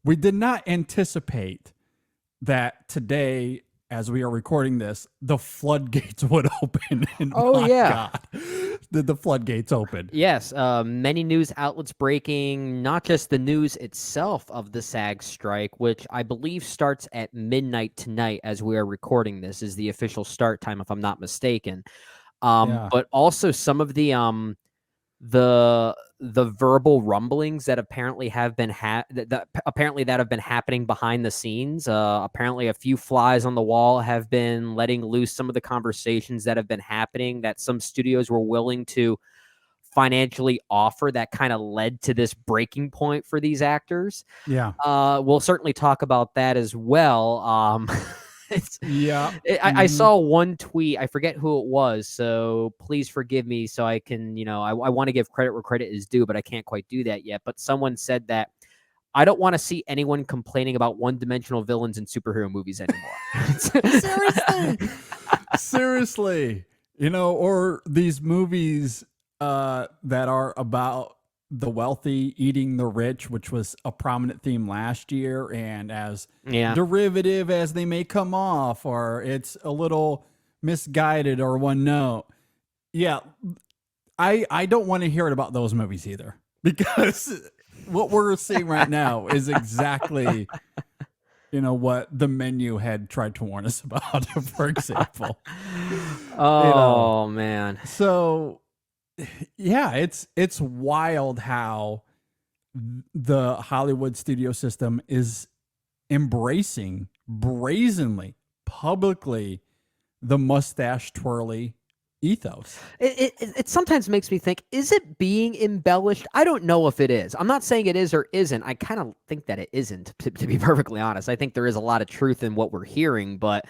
we did not anticipate that today, as we are recording this, the floodgates would open. And Oh, my yeah. God, did the floodgates open? Yes, many news outlets breaking, not just the news itself of the SAG strike, which I believe starts at midnight tonight as we are recording this, is the official start time, if I'm not mistaken. Yeah. But also some of the verbal rumblings that apparently have been apparently that have been happening behind the scenes. Apparently a few flies on the wall have been letting loose some of the conversations that have been happening that some studios were willing to financially offer, that kind of led to this breaking point for these actors. Yeah. We'll certainly talk about that as well. Yeah. I saw one tweet. I forget who it was, so please forgive me. So I can, I want to give credit where credit is due, but I can't quite do that yet. But someone said that I don't want to see anyone complaining about one-dimensional villains in superhero movies anymore. Seriously, or these movies that are about the wealthy eating the rich, which was a prominent theme last year, and as derivative as they may come off, or it's a little misguided or one note. Yeah, I don't want to hear it about those movies either, because what we're seeing right now is exactly what the menu had tried to warn us about, for example. Oh, man. So yeah, it's wild how the Hollywood studio system is embracing brazenly, publicly, the mustache twirly ethos. It sometimes makes me think, is it being embellished? I don't know if it is. I'm not saying it is or isn't. I kind of think that it isn't, to be perfectly honest. I think there is a lot of truth in what we're hearing, but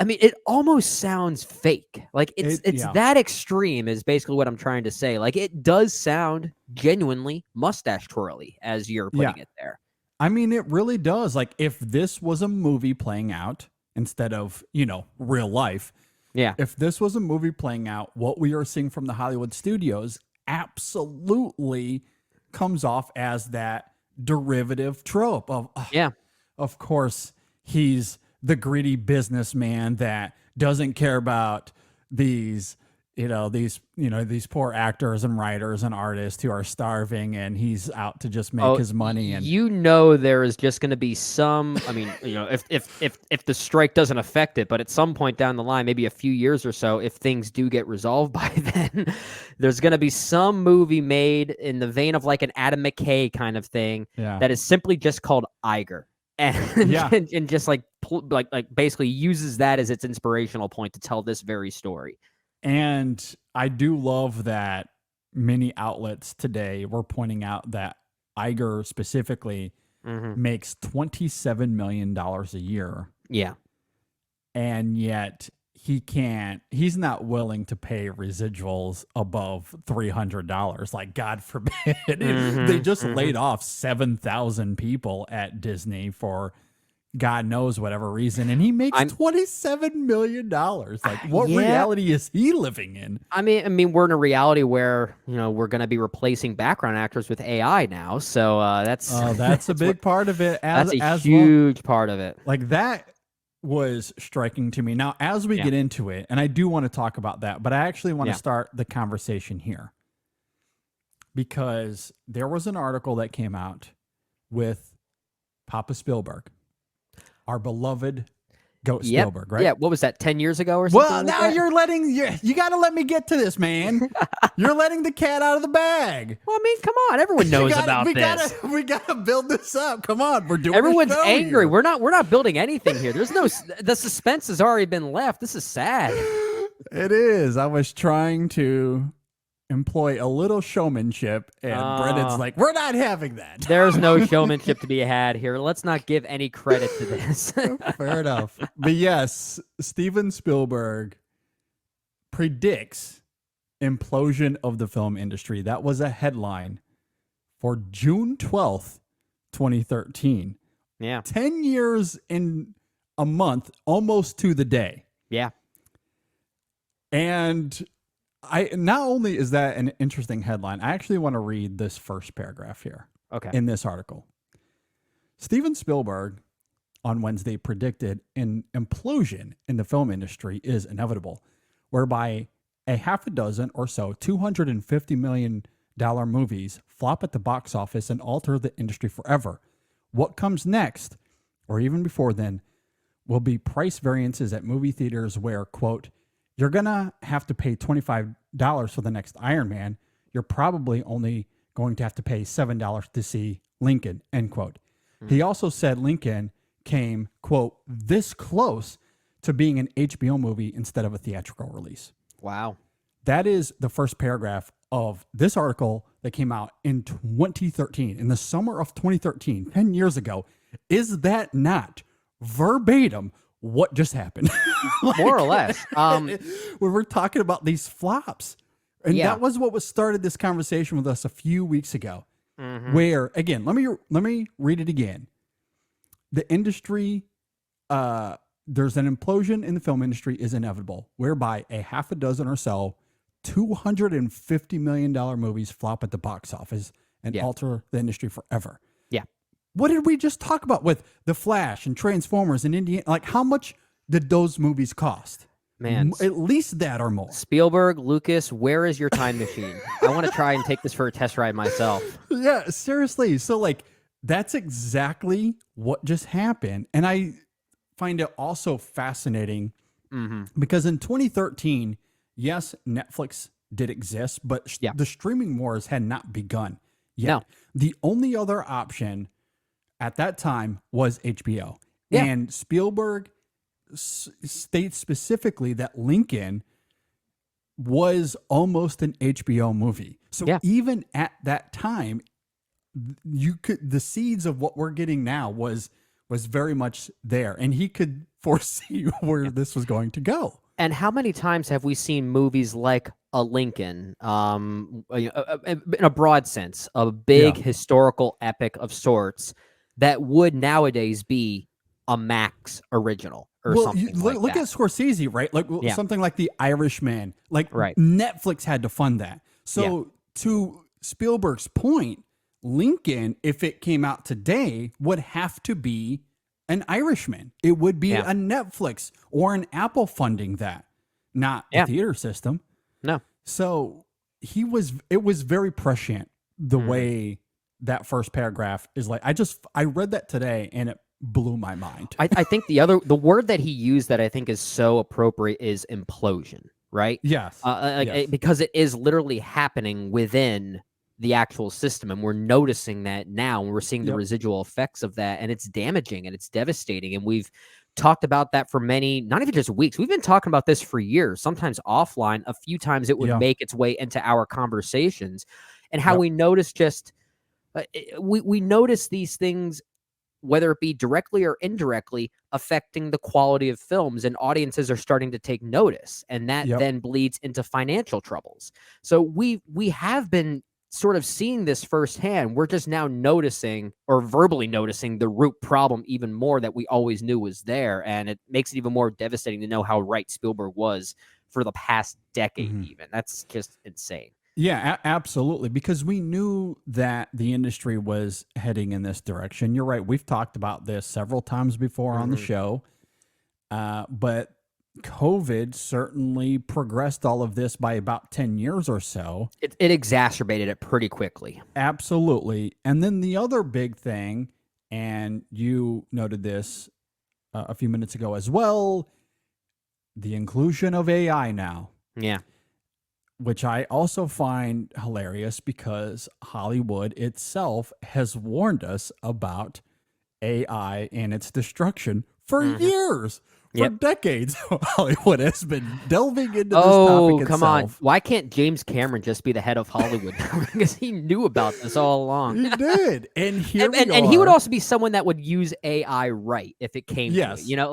I mean, it almost sounds fake. Like it's that extreme is basically what I'm trying to say. Like it does sound genuinely mustache twirly, as you're putting it there. I mean, it really does. Like if this was a movie playing out instead of, real life. Yeah. If this was a movie playing out, what we are seeing from the Hollywood studios absolutely comes off as that derivative trope of, of course, he's the greedy businessman that doesn't care about these poor actors and writers and artists who are starving, and he's out to just make his money. And there is just going to be some. I mean, if the strike doesn't affect it, but at some point down the line, maybe a few years or so, if things do get resolved by then, there's going to be some movie made in the vein of like an Adam McKay kind of thing that is simply just called Iger. And just like basically uses that as its inspirational point to tell this very story. And I do love that many outlets today were pointing out that Iger specifically makes $27 million a year. Yeah. And yet he's not willing to pay residuals above $300. Like, God forbid. They just laid off 7,000 people at Disney for God knows whatever reason, and he makes $27 million. Like, what reality is he living in? I mean, we're in a reality where we're going to be replacing background actors with AI now, so that's a big part of it. That's a huge part of it. Like that was striking to me. Now, as we get into it, and I do want to talk about that, but I actually want to start the conversation here because there was an article that came out with Papa Spielberg. Our beloved Goat Spielberg, right? Yeah, what was that, 10 years ago or something? Well, now you're letting, you got to let me get to this, man. You're letting the cat out of the bag. Well, I mean, come on. Everyone knows about this. We got to build this up. Come on. We're doing Everyone's angry. Here. We're not building anything here. There's the suspense has already been left. This is sad. It is. I was trying to employ a little showmanship, and Brennan's like, we're not having that. There's no showmanship to be had here. Let's not give any credit to this. Fair enough. But yes, Steven Spielberg predicts implosion of the film industry. That was a headline for June 12th, 2013. Yeah. 10 years in a month, almost to the day. Yeah. And not only is that an interesting headline, I actually want to read this first paragraph here. Okay. In this article. Steven Spielberg on Wednesday predicted an implosion in the film industry is inevitable, whereby a half a dozen or so $250 million movies flop at the box office and alter the industry forever. What comes next, or even before then, will be price variances at movie theaters where, quote, you're going to have to pay $25 for the next Iron Man. You're probably only going to have to pay $7 to see Lincoln, end quote. He also said Lincoln came, quote, this close to being an HBO movie instead of a theatrical release. Wow. That is the first paragraph of this article that came out in 2013, in the summer of 2013, 10 years ago. Is that not verbatim what just happened? More or less. When we're talking about these flops. And that was what was started this conversation with us a few weeks ago. Where, again, let me read it again. The industry, there's an implosion in the film industry is inevitable, whereby a half a dozen or so $250 million movies flop at the box office and alter the industry forever. Yeah. What did we just talk about with The Flash and Transformers and Indiana? Like, how much did those movies cost? Man, at least that or more. Spielberg, Lucas, where is your time machine? I want to try and take this for a test ride myself. Yeah, seriously. So, like, that's exactly what just happened. And I find it also fascinating because in 2013, yes, Netflix did exist, but the streaming wars had not begun yet. No. The only other option at that time was HBO. Yeah. And Spielberg states specifically that Lincoln was almost an HBO movie. So even at that time, the seeds of what we're getting now was very much there, and he could foresee where this was going to go. And how many times have we seen movies like a Lincoln, in a broad sense, a big historical epic of sorts that would nowadays be a Max original or something like that? Look at Scorsese, right? Like something like The Irishman. Like Netflix had to fund that. So to Spielberg's point, Lincoln, if it came out today, would have to be an Irishman. It would be a Netflix or an Apple funding that, not a theater system. No. So it was very prescient the way that first paragraph is. Like, I read that today and it blew my mind. I think the word that he used that I think is so appropriate is implosion, right? Yes. Because it is literally happening within the actual system, and we're noticing that now, and we're seeing the residual effects of that, and it's damaging and it's devastating. And we've talked about that for many, not even just weeks. We've been talking about this for years, sometimes offline. A few times it would make its way into our conversations, and how we notice we notice these things, whether it be directly or indirectly, affecting the quality of films, and audiences are starting to take notice, and that then bleeds into financial troubles. So we have been sort of seeing this firsthand. We're just now noticing, or verbally noticing, the root problem even more that we always knew was there. And it makes it even more devastating to know how right Spielberg was for the past decade. Even that's just insane. Yeah, absolutely. Because we knew that the industry was heading in this direction. You're right. We've talked about this several times before on the show. But COVID certainly progressed all of this by about 10 years or so. It exacerbated it pretty quickly. Absolutely. And then the other big thing, and you noted this a few minutes ago as well, the inclusion of AI now. Yeah. Which I also find hilarious because Hollywood itself has warned us about AI and its destruction for years. For decades, Hollywood has been delving into this topic itself. Come on. Why can't James Cameron just be the head of Hollywood? Because he knew about this all along. He did. And and he would also be someone that would use AI right if it came to it. You know,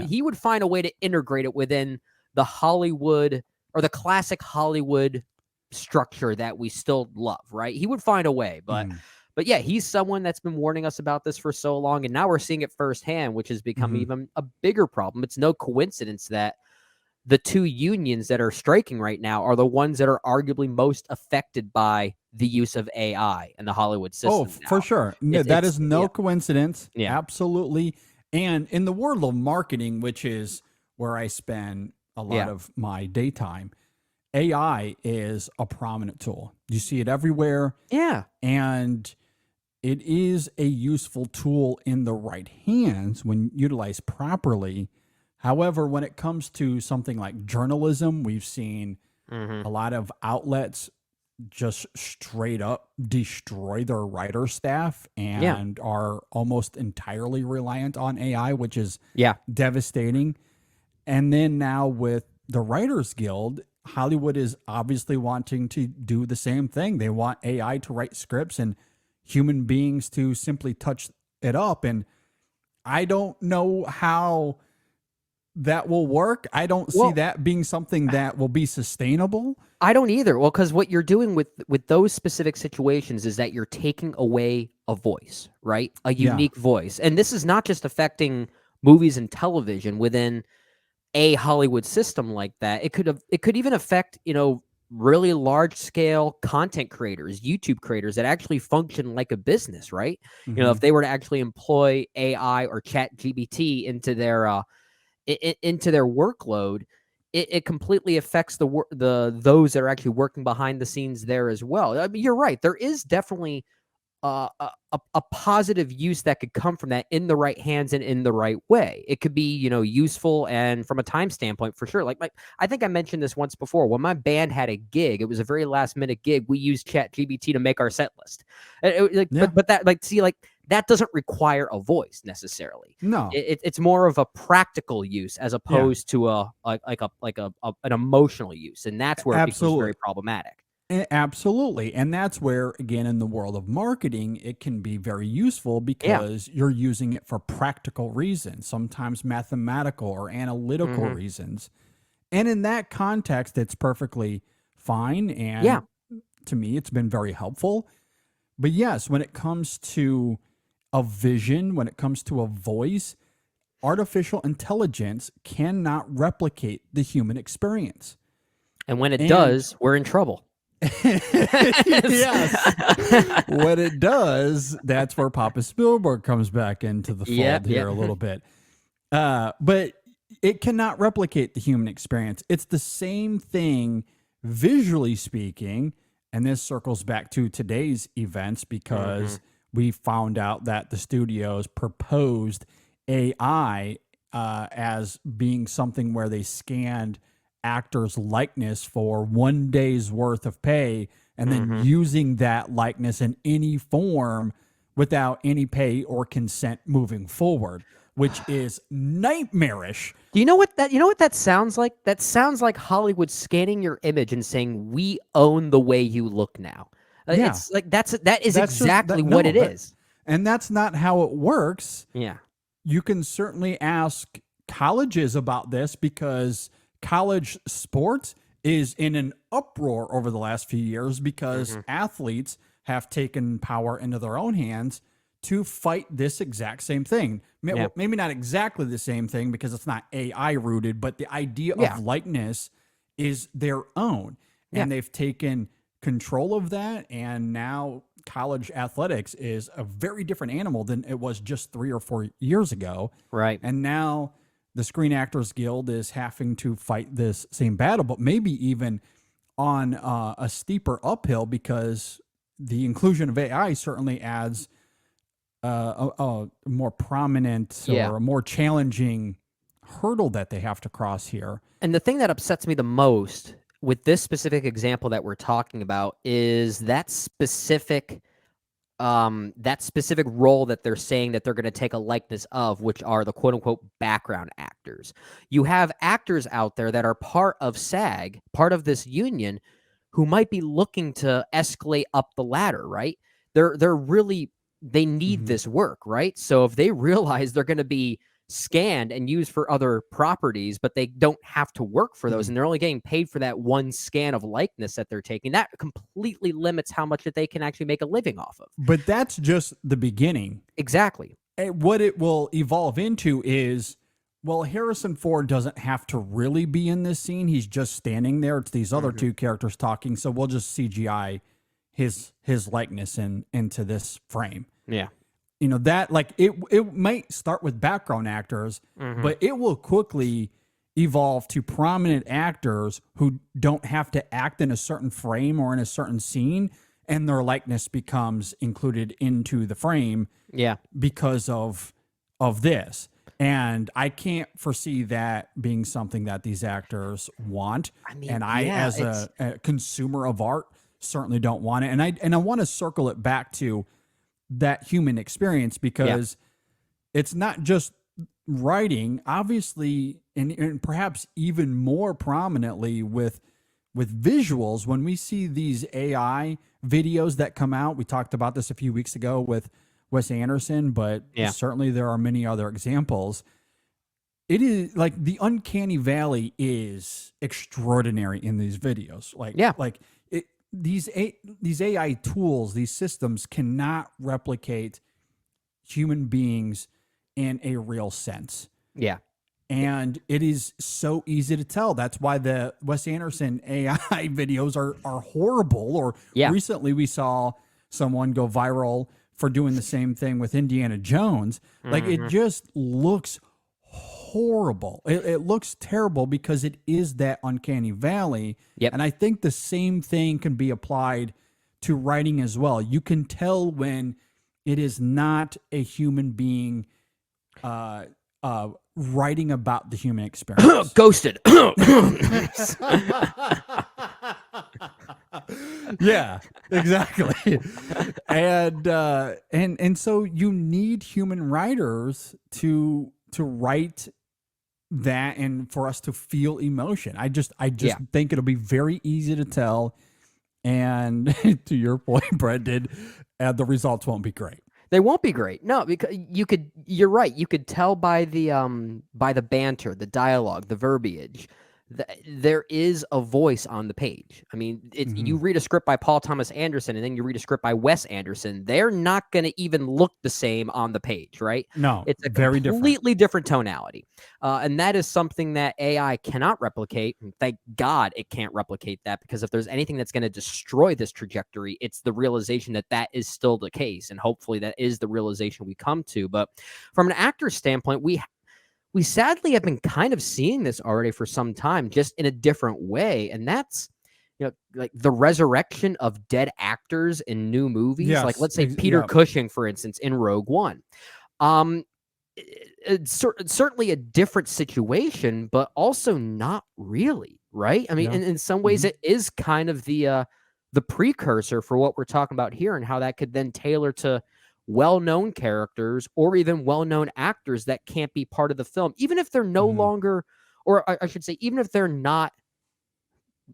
he would find a way to integrate it within the Hollywood, or the classic Hollywood structure that we still love, right? He would find a way, but yeah, he's someone that's been warning us about this for so long, and now we're seeing it firsthand, which has become even a bigger problem. It's no coincidence that the two unions that are striking right now are the ones that are arguably most affected by the use of AI and the Hollywood Oh, system for now. sure. No, that is no Yeah, coincidence. yeah, Absolutely. And in the world of marketing, which is where I spend a lot yeah, of my daytime, AI is a prominent tool. You see it everywhere, yeah. and it is a useful tool in the right hands when utilized properly. However, when it comes to something like journalism, we've seen Mm-hmm. a lot of outlets just straight up destroy their writer staff Yeah, and are almost entirely reliant on AI, which is yeah. devastating. And then now with the Writers Guild, Hollywood is obviously wanting to do the same thing. They want AI to write scripts and human beings to simply touch it up. And I don't know how that will work. I don't see Well, that being something that will be sustainable. I don't either. Well, because what you're doing with those specific situations is that you're taking away a voice, right? A Yeah. unique voice, and this is not just affecting movies and television within a Hollywood system like that. It could even affect, really large scale content creators, YouTube creators that actually function like a business, right? Hmm. If they were to actually employ AI or Chat GBT into their workload, it completely affects the those that are actually working behind the scenes there as well. I mean, you're right. There is definitely a positive use that could come from that in the right hands and in the right way. It could be, useful, and from a time standpoint, for sure. Like I think I mentioned this once before. When my band had a gig, it was a very last minute gig. We used Chat GBT to make our set list. Yeah. But that, see, like, that doesn't require a voice necessarily. No. It's more of a practical use as Yeah. opposed to an emotional use, and that's where it becomes Absolutely. very problematic. Absolutely. And that's where, again, in the world of marketing, it can be very useful Yeah. because you're using it for practical reasons, sometimes mathematical or analytical Hmm. reasons. And in that context, it's perfectly fine. Yeah. And to me, it's been very helpful. But yes, when it comes to a vision, when it comes to a voice, artificial intelligence cannot replicate the human experience. And when it And does, we're in trouble. yes. What it does, that's where Papa Spielberg comes back into the Yeah, fold yeah. here a little bit. But it cannot replicate the human experience. It's the same thing visually speaking. And this circles back to today's events Mhm. because we found out that the studios proposed AI as being something where they scanned actors' likeness for 1 day's worth of pay and then Mhm. using that likeness in any form without any pay or consent moving forward, which is nightmarish. Do you know what that sounds like? That sounds like Hollywood scanning your image and saying, "We own the way you look now." Yeah, It's like that is that's just exactly that. what No, it that, is. and that's not how it works. Yeah. You can certainly ask colleges about this because college sports is in an uproar over the last few years because Mhm. athletes have taken power into their own hands to fight this exact same thing. Yeah. Well, maybe not exactly the same thing because it's not AI rooted, but the idea of Yeah. likeness is their own. Yeah. And they've taken control of that. And now college athletics is a very different animal than it was just 3 or 4 years ago. Right. And now the Screen Actors Guild is having to fight this same battle, but maybe even on a steeper uphill because the inclusion of AI certainly adds a more prominent Yeah. or a more challenging hurdle that they have to cross here. And the thing that upsets me the most with this specific example that we're talking about is that specific role that they're saying that they're going to take a likeness of, which are the quote unquote background actors. You have actors out there that are part of SAG, part of this union, who might be looking to escalate up the ladder, right? They're really, they need Mhm. this work, right? So if they realize they're going to be scanned and used for other properties, but they don't have to work for those, Mhm. and they're only getting paid for that one scan of likeness that they're taking, that completely limits how much that they can actually make a living off of. But that's just the beginning. Exactly. What it will evolve into is Well, Harrison Ford doesn't have to really be in this scene. He's just standing there. It's these other two characters talking. So we'll just CGI his likeness into this frame. Yeah. You know, that like it might start with background actors, but it will quickly evolve to prominent actors who don't have to act in a certain frame or in a certain scene, and their likeness becomes included into the frame. Yeah. Because of this. And I can't foresee that being something that these actors want. I mean, and I, as a consumer of art, certainly don't want it. And I want to circle it back to that human experience, because it's not just writing, obviously, and perhaps even more prominently with visuals. When we see these AI videos that come out, we talked about this a few weeks ago with Wes Anderson, but certainly there are many other examples. It is like the uncanny valley is extraordinary in these videos. These AI tools, these systems cannot replicate human beings in a real sense. Yeah. And it is so easy to tell. That's why the Wes Anderson AI videos are horrible. Or recently we saw someone go viral for doing the same thing with Indiana Jones. Like, it just looks horrible. It looks terrible because it is that uncanny valley. Yep. And I think the same thing can be applied to writing as well. You can tell when it is not a human being writing about the human experience. Ghosted. Yeah, exactly. And so you need human writers to write that and for us to feel emotion. I just think it'll be very easy to tell. And to your point, Brendan, the results won't be great. They won't be great. No, because you're right. You could tell by the banter, the dialogue, the verbiage. There is a voice on the page. I mean, you read a script by Paul Thomas Anderson and then you read a script by Wes Anderson. They're not going to even look the same on the page, right? No, it's a very completely different tonality. And that is something that AI cannot replicate. And thank God it can't replicate that, because if there's anything that's going to destroy this trajectory, it's the realization that that is still the case. And hopefully that is the realization we come to. But from an actor's standpoint, we sadly have been kind of seeing this already for some time, just in a different way. And that's, like the resurrection of dead actors in new movies. Yes, like, let's say Peter Cushing, for instance, in Rogue One. It's certainly a different situation, but also not really, right? I mean, in some ways, it is kind of the precursor for what we're talking about here, and how that could then tailor to well-known characters or even well-known actors that can't be part of the film, even if they're no longer, or I should say, even if they're not,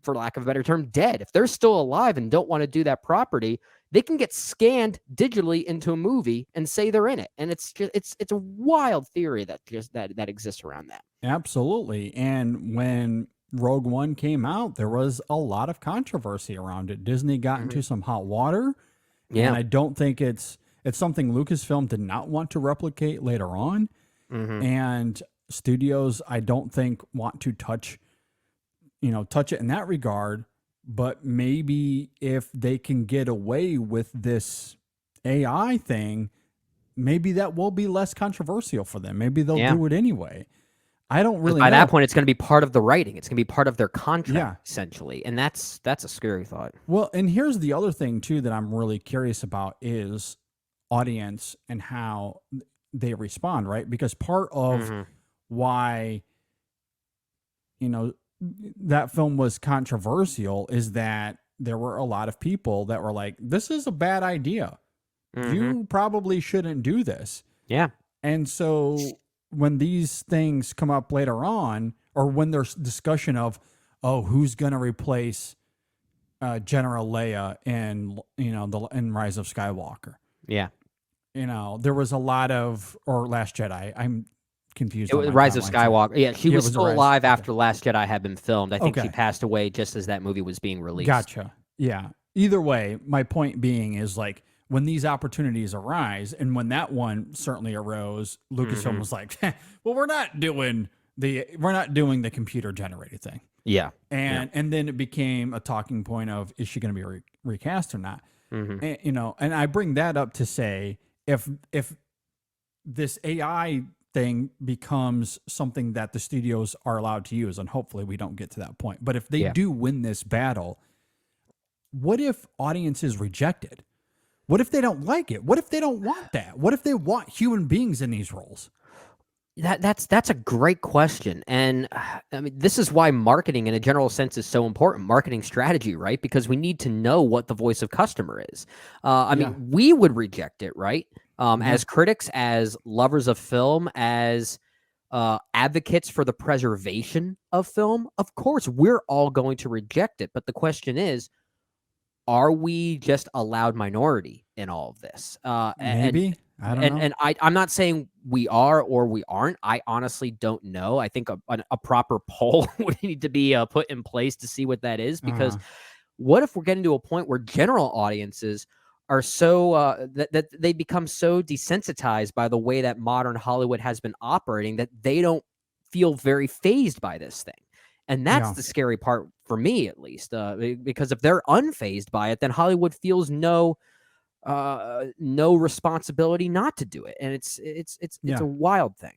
for lack of a better term, dead. If they're still alive and don't want to do that property, they can get scanned digitally into a movie and say they're in it. And it's just it's a wild theory that exists around that. Absolutely. And when Rogue One came out, there was a lot of controversy around it. Disney got into some hot water. Yeah. And I don't think it's something Lucasfilm did not want to replicate later on. And studios, I don't think, want to touch it in that regard. But maybe if they can get away with this AI thing, maybe that will be less controversial for them. Maybe they'll do it anyway. I don't really know. By that point, it's going to be part of the writing. It's going to be part of their contract, essentially. And that's a scary thought. Well, and here's the other thing, too, that I'm really curious about is audience and how they respond, right? Because part of why, that film was controversial is that there were a lot of people that were like, this is a bad idea. You probably shouldn't do this. Yeah. And so when these things come up later on, or when there's discussion of, who's going to replace General Leia in, in Rise of Skywalker. Yeah. There was a lot of, or Last Jedi. I'm confused. It was Rise of Skywalker. Yeah, she was still alive after Last Jedi had been filmed. I think she passed away just as that movie was being released. Gotcha. Yeah. Either way, my point being is, like, when these opportunities arise, and when that one certainly arose, Lucasfilm was like, well, we're not doing the computer generated thing. Yeah. And then it became a talking point of, is she going to be recast or not? And, and I bring that up to say, if this AI thing becomes something that the studios are allowed to use, and hopefully we don't get to that point, but if they do win this battle, what if audiences reject it? What if they don't like it? What if they don't want that? What if they want human beings in these roles? That's a great question. And I mean, this is why marketing in a general sense is so important. Marketing strategy, right? Because we need to know what the voice of customer is. I mean, we would reject it, right? As critics, as lovers of film, as advocates for the preservation of film, of course, we're all going to reject it. But the question is, are we just a loud minority in all of this? Maybe. I don't know. And I'm not saying we are or we aren't. I honestly don't know. I think a proper poll would need to be put in place to see what that is. Because what if we're getting to a point where general audiences are so that they become so desensitized by the way that modern Hollywood has been operating that they don't feel very fazed by this thing? And that's the scary part for me, at least, because if they're unfazed by it, then Hollywood feels no responsibility not to do it, and it's a wild thing.